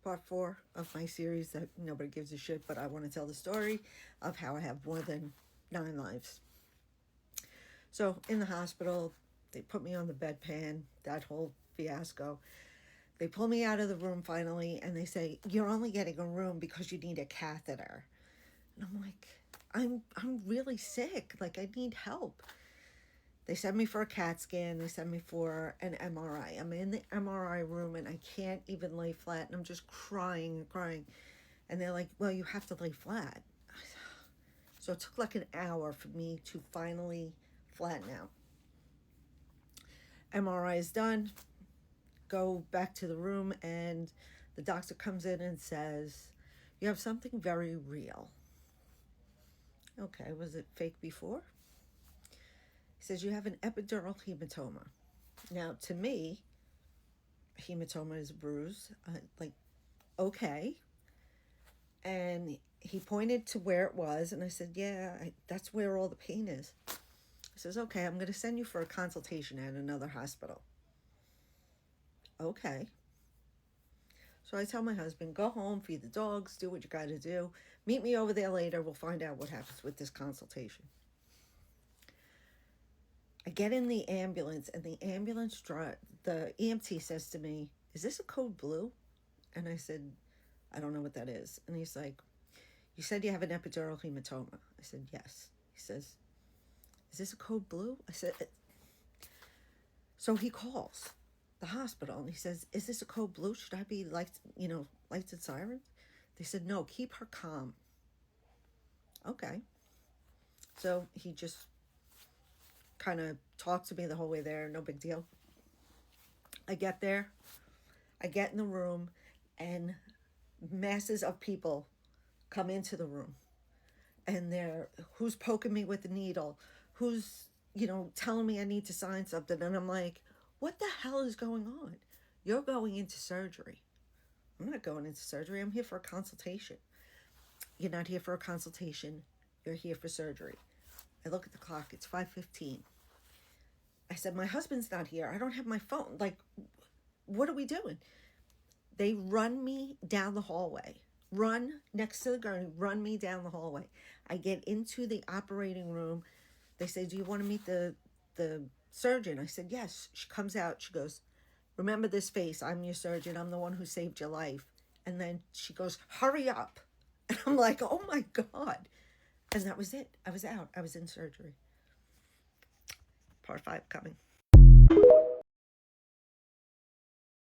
part 4 of my series that nobody gives a shit, but I want to tell the story of how I have more than 9 lives. So in the hospital, they put me on the bedpan, that whole fiasco. They pull me out of the room finally, and they say, you're only getting a room because you need a catheter. And I'm like, I'm really sick. Like, I need help. They send me for a CAT scan. They send me for an MRI. I'm in the MRI room, and I can't even lay flat, and I'm just crying and crying. And they're like, well, you have to lay flat. So it took like an hour for me to finally flatten out. MRI is done. Go back to the room, and the doctor comes in and says, you have something very real. Okay, was it fake before? He says, you have an epidural hematoma. Now, to me, hematoma is a bruise. Okay. And he pointed to where it was, and I said, yeah, that's where all the pain is. He says, okay, I'm going to send you for a consultation at another hospital. Okay. So I tell my husband, go home, feed the dogs, do what you got to do. Meet me over there later. We'll find out what happens with this consultation. I get in the ambulance, and the the EMT says to me, is this a code blue? And I said, I don't know what that is. And he's like, you said you have an epidural hematoma. I said, yes. He says, is this a code blue? I said, so he calls the hospital, and he says, is this a code blue? Should I be lights and sirens? They said, no, keep her calm. Okay. So he just kind of talked to me the whole way there. No big deal. I get there. I get in the room, and masses of people come into the room. And they're, who's poking me with the needle? Who's, telling me I need to sign something? And I'm like, what the hell is going on? You're going into surgery. I'm not going into surgery. I'm here for a consultation. You're not here for a consultation. You're here for surgery. I look at the clock. It's 5:15. I said, my husband's not here. I don't have my phone. Like, what are we doing? They run me down the hallway. Run next to the gurney. Run me down the hallway. I get into the operating room. They say, do you want to meet the surgeon? I said, yes. She comes out. She goes, remember this face. I'm your surgeon. I'm the one who saved your life. And then she goes, hurry up. And I'm like, oh my God. And that was it. I was out. I was in surgery. Part 5 coming.